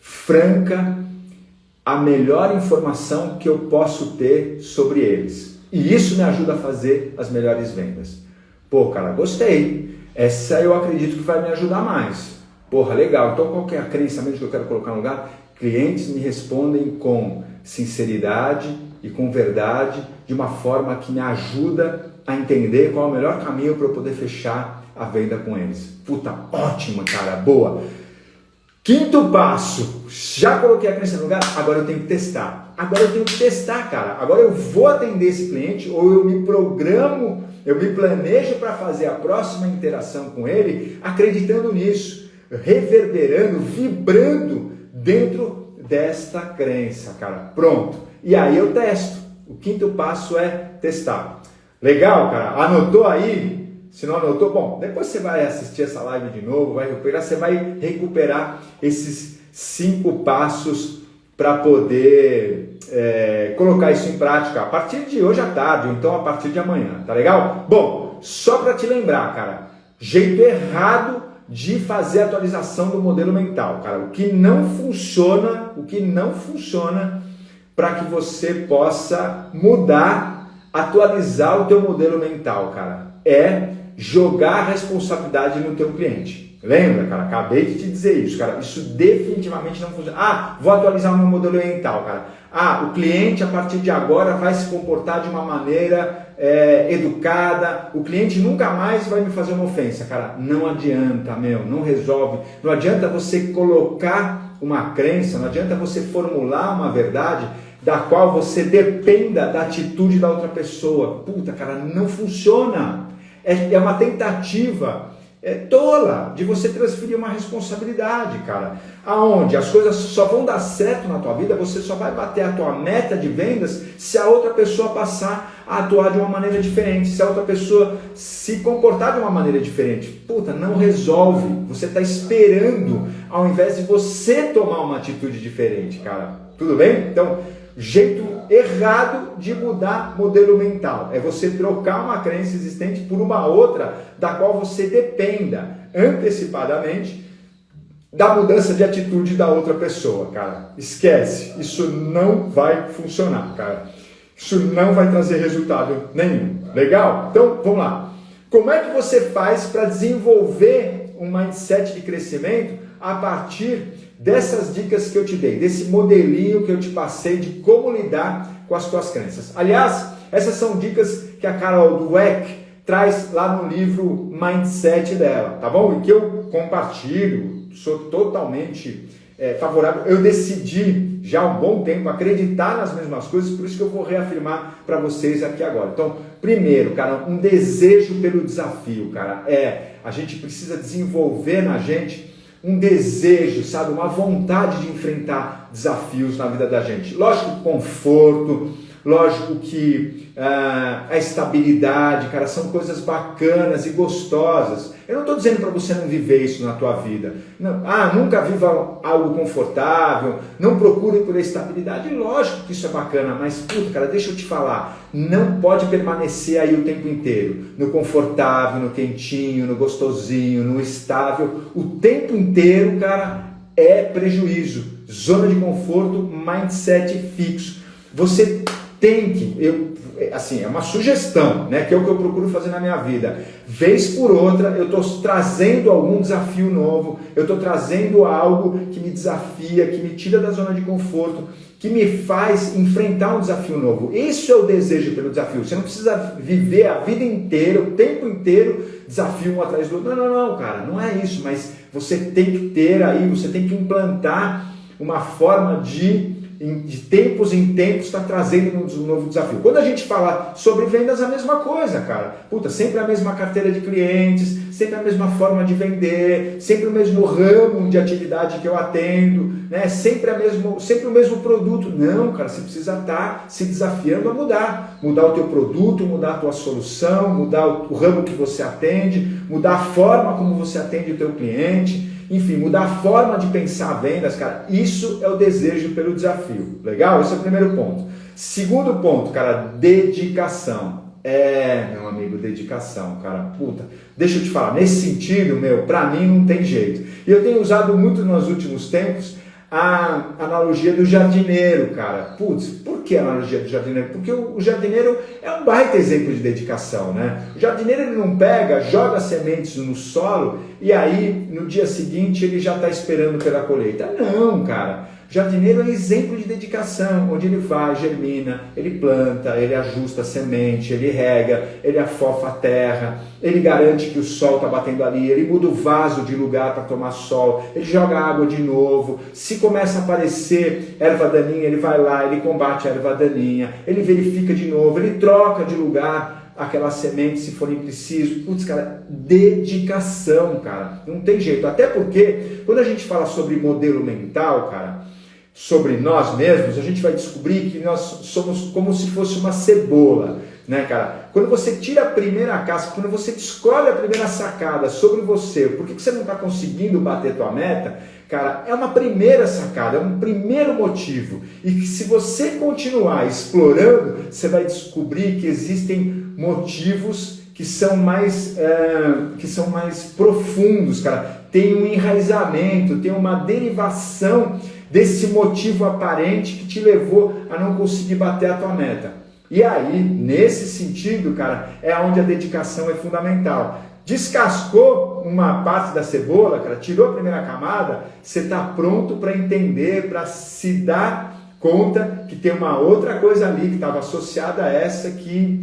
franca, a melhor informação que eu posso ter sobre eles. E isso me ajuda a fazer as melhores vendas. Cara, gostei. Essa eu acredito que vai me ajudar mais. Legal. Então qual que é a crença mesmo que eu quero colocar no lugar? Clientes me respondem com sinceridade e com verdade, de uma forma que me ajuda a entender qual é o melhor caminho para eu poder fechar a venda com eles. Ótimo, cara, boa. Quinto passo, já coloquei a crença no lugar, agora eu tenho que testar. Cara. Agora eu vou atender esse cliente ou eu me programo, eu me planejo para fazer a próxima interação com ele, acreditando nisso, reverberando, vibrando dentro desta crença, cara. Pronto. E aí eu testo. O quinto passo é testar. Legal, cara? Anotou aí? Se não anotou, depois você vai assistir essa live de novo, você vai recuperar esses 5 passos para poder colocar isso em prática a partir de hoje à tarde, ou então a partir de amanhã, tá legal? só para te lembrar, cara, jeito errado de fazer a atualização do modelo mental, cara. O que não funciona para que você possa mudar, atualizar o teu modelo mental, cara, é jogar a responsabilidade no teu cliente. Lembra, cara? Acabei de te dizer isso, cara. Isso definitivamente não funciona. Ah, vou atualizar o meu modelo mental, cara. Ah, o cliente a partir de agora vai se comportar de uma maneira educada. O cliente nunca mais vai me fazer uma ofensa, cara. Não adianta, meu, não resolve. Não adianta você colocar uma crença, não adianta você formular uma verdade da qual você dependa da atitude da outra pessoa. Puta, cara, não funciona. É uma tentativa tola de você transferir uma responsabilidade, cara. Aonde as coisas só vão dar certo na tua vida, você só vai bater a tua meta de vendas se a outra pessoa passar a atuar de uma maneira diferente, se a outra pessoa se comportar de uma maneira diferente. Puta, não resolve. Você está esperando ao invés de você tomar uma atitude diferente, cara. Tudo bem? Então, jeito errado de mudar modelo mental é você trocar uma crença existente por uma outra da qual você dependa antecipadamente da mudança de atitude da outra pessoa, cara. Esquece, isso não vai funcionar, cara. Isso não vai trazer resultado nenhum. Legal? Então, vamos lá. Como é que você faz para desenvolver um mindset de crescimento a partir dessas dicas que eu te dei, desse modelinho que eu te passei de como lidar com as tuas crenças? Aliás, essas são dicas que a Carol Dweck traz lá no livro Mindset dela, tá bom? E que eu compartilho, sou totalmente favorável. Eu decidi já há um bom tempo acreditar nas mesmas coisas, por isso que eu vou reafirmar para vocês aqui agora. Então, primeiro, cara, um desejo pelo desafio, cara. A gente precisa desenvolver na gente um desejo, sabe, uma vontade de enfrentar desafios na vida da gente. Lógico que conforto, lógico que a estabilidade, cara, são coisas bacanas e gostosas. Eu não estou dizendo para você não viver isso na tua vida. Não, nunca viva algo confortável, não procure por estabilidade. Lógico que isso é bacana, mas, puta, cara, deixa eu te falar, não pode permanecer aí o tempo inteiro, no confortável, no quentinho, no gostosinho, no estável. O tempo inteiro, cara, é prejuízo. Zona de conforto, mindset fixo. Você tem que, assim, é uma sugestão, né, que é o que eu procuro fazer na minha vida. Vez por outra, eu estou trazendo algum desafio novo, eu estou trazendo algo que me desafia, que me tira da zona de conforto, que me faz enfrentar um desafio novo. Isso é o desejo pelo desafio. Você não precisa viver a vida inteira, o tempo inteiro, desafio um atrás do outro. Não, cara, não é isso, mas você tem que ter aí, você tem que implantar uma forma de tempos em tempos está trazendo um novo desafio. Quando a gente fala sobre vendas, a mesma coisa, cara. Puta, sempre a mesma carteira de clientes, sempre a mesma forma de vender, sempre o mesmo ramo de atividade que eu atendo, né? Sempre o mesmo produto. Não, cara, você precisa estar se desafiando a mudar. Mudar o teu produto, mudar a tua solução, mudar o ramo que você atende, mudar a forma como você atende o teu cliente. Enfim, mudar a forma de pensar vendas, cara, isso é o desejo pelo desafio. Legal? Esse é o primeiro ponto. Segundo ponto, cara, dedicação. Meu amigo, dedicação, cara, puta. Deixa eu te falar, nesse sentido, pra mim não tem jeito. E eu tenho usado muito nos últimos tempos a analogia do jardineiro, cara. Putz, por que a analogia do jardineiro? Porque o jardineiro é um baita exemplo de dedicação, né? O jardineiro, ele não pega, joga sementes no solo e aí no dia seguinte ele já está esperando pela colheita. Não, cara. O jardineiro é exemplo de dedicação, onde ele vai, germina, ele planta, ele ajusta a semente, ele rega, ele afofa a terra, ele garante que o sol está batendo ali, ele muda o vaso de lugar para tomar sol, ele joga água de novo. Se começa a aparecer erva daninha, ele vai lá, ele combate a erva daninha, ele verifica de novo, ele troca de lugar aquela semente se forem preciso. Putz, cara, dedicação, cara, não tem jeito. Até porque quando a gente fala sobre modelo mental, cara, sobre nós mesmos, a gente vai descobrir que nós somos como se fosse uma cebola, né, cara? Quando você tira a primeira casca, quando você descobre a primeira sacada sobre você, por que você não está conseguindo bater a tua meta, cara, é uma primeira sacada, é um primeiro motivo. E que se você continuar explorando, você vai descobrir que existem motivos que são mais profundos, cara. Tem um enraizamento, tem uma derivação desse motivo aparente que te levou a não conseguir bater a tua meta. E aí, nesse sentido, cara, é onde a dedicação é fundamental. Descascou uma parte da cebola, cara, tirou a primeira camada, você está pronto para entender, para se dar conta que tem uma outra coisa ali que estava associada a essa que,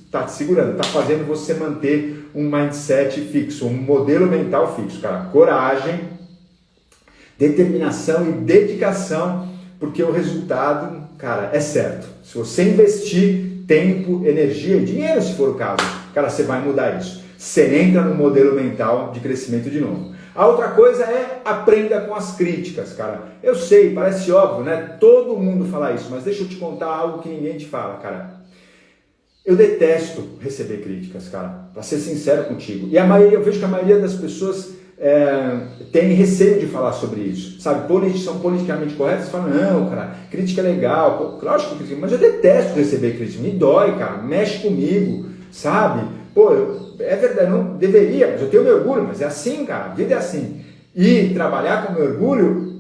está te segurando, está fazendo você manter um mindset fixo, um modelo mental fixo, cara. Coragem, determinação e dedicação, porque o resultado, cara, é certo. Se você investir tempo, energia e dinheiro, se for o caso, cara, você vai mudar isso. Você entra no modelo mental de crescimento de novo. A outra coisa é aprenda com as críticas, cara. Eu sei, parece óbvio, né? Todo mundo fala isso, mas deixa eu te contar algo que ninguém te fala, cara. Eu detesto receber críticas, cara, para ser sincero contigo. E eu vejo que a maioria das pessoas tem receio de falar sobre isso, sabe? São politicamente corretos, falam, não, cara, crítica é legal, lógico que crítica, mas eu detesto receber crítica, me dói, cara, mexe comigo, sabe? Pô, é verdade, não deveria, mas eu tenho meu orgulho, mas é assim, cara, a vida é assim. E trabalhar com meu orgulho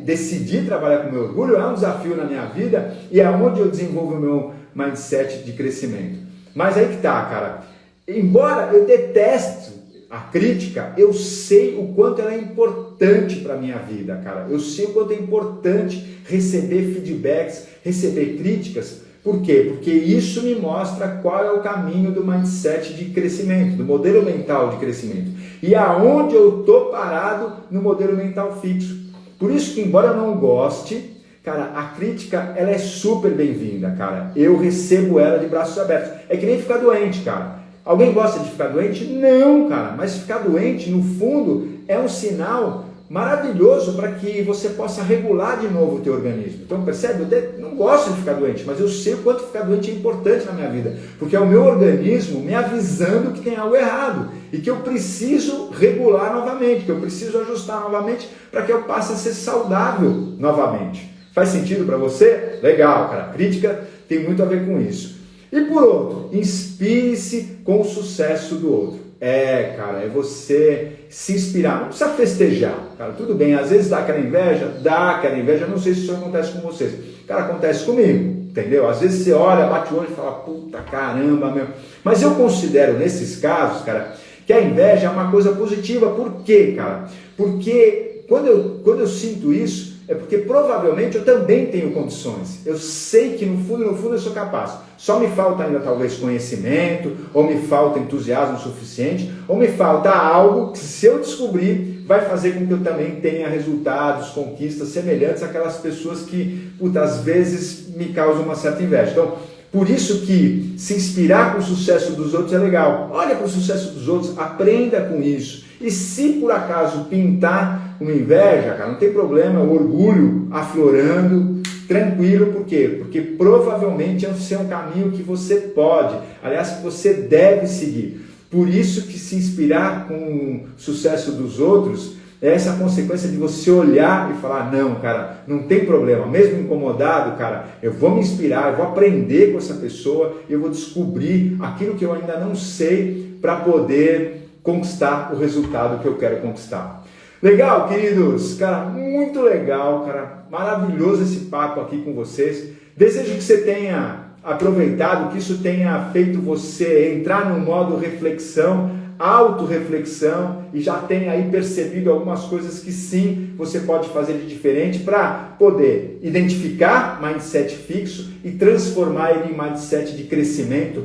decidir trabalhar com meu orgulho é um desafio na minha vida e é onde eu desenvolvo o meu mindset de crescimento. Mas aí que tá, cara, embora eu deteste a crítica, eu sei o quanto ela é importante para a minha vida, cara. Eu sei o quanto é importante receber feedbacks, receber críticas. Por quê? Porque isso me mostra qual é o caminho do mindset de crescimento, do modelo mental de crescimento. E aonde eu estou parado no modelo mental fixo. Por isso que, embora eu não goste, cara, a crítica, ela é super bem-vinda, cara. Eu recebo ela de braços abertos. É que nem ficar doente, cara. Alguém gosta de ficar doente? Não, cara. Mas ficar doente, no fundo, é um sinal maravilhoso para que você possa regular de novo o teu organismo. Então, percebe? Eu não gosto de ficar doente, mas eu sei o quanto ficar doente é importante na minha vida. Porque é o meu organismo me avisando que tem algo errado e que eu preciso regular novamente, que eu preciso ajustar novamente para que eu passe a ser saudável novamente. Faz sentido para você? Legal, cara. A crítica tem muito a ver com isso. E por outro, inspire-se com o sucesso do outro. Cara, é você se inspirar, não precisa festejar, cara, tudo bem, às vezes dá aquela inveja, não sei se isso acontece com vocês, cara, acontece comigo, entendeu? Às vezes você olha, bate o olho e fala, puta caramba, meu, mas eu considero nesses casos, cara, que a inveja é uma coisa positiva. Por quê, cara? Porque quando eu sinto isso, é porque provavelmente eu também tenho condições. Eu sei que no fundo eu sou capaz. Só me falta ainda talvez conhecimento, ou me falta entusiasmo suficiente, ou me falta algo que, se eu descobrir, vai fazer com que eu também tenha resultados, conquistas semelhantes àquelas pessoas que, às vezes, me causam uma certa inveja. Então, por isso que se inspirar com o sucesso dos outros é legal. Olha para o sucesso dos outros, aprenda com isso. E se por acaso pintar uma inveja, cara, não tem problema, o orgulho aflorando, tranquilo, por quê? Porque provavelmente é um caminho que você pode, aliás, que você deve seguir. Por isso que se inspirar com o sucesso dos outros é essa consequência de você olhar e falar, não, cara, não tem problema, mesmo incomodado, cara, eu vou me inspirar, eu vou aprender com essa pessoa, eu vou descobrir aquilo que eu ainda não sei para poder conquistar o resultado que eu quero conquistar. Legal, queridos? Cara, muito legal, cara, maravilhoso esse papo aqui com vocês. Desejo que você tenha aproveitado, que isso tenha feito você entrar no modo reflexão, autorreflexão, e já tenha aí percebido algumas coisas que sim, você pode fazer de diferente para poder identificar mindset fixo e transformar ele em mindset de crescimento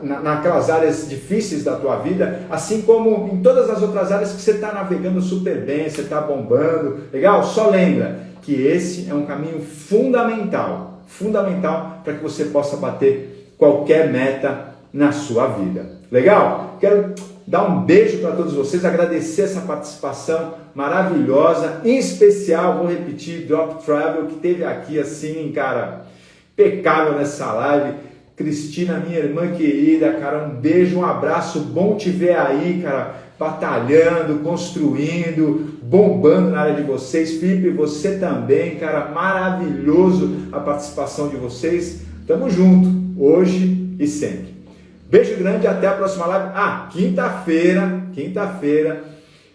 naquelas áreas difíceis da tua vida, assim como em todas as outras áreas que você está navegando super bem, você está bombando, legal? Só lembra que esse é um caminho fundamental para que você possa bater qualquer meta na sua vida. Legal? Quero dar um beijo para todos vocês, agradecer essa participação maravilhosa, em especial, vou repetir, Drop Travel, que teve aqui assim, cara, impecável nessa live. Cristina, minha irmã querida, cara, um beijo, um abraço, bom te ver aí, cara, batalhando, construindo, bombando na área de vocês. Felipe, você também, cara, maravilhoso a participação de vocês. Tamo junto, hoje e sempre. Beijo grande, até a próxima live. Quinta-feira,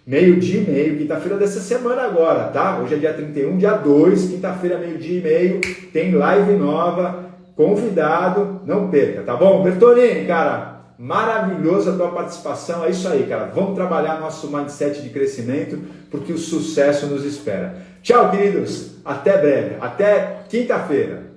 meio-dia e meio, quinta-feira dessa semana agora, tá? Hoje é dia 31, dia 2, quinta-feira, meio-dia e meio, tem live nova, convidado, não perca, tá bom? Bertolini, cara, maravilhosa a tua participação, é isso aí, cara, vamos trabalhar nosso mindset de crescimento, porque o sucesso nos espera. Tchau, queridos, até breve, até quinta-feira.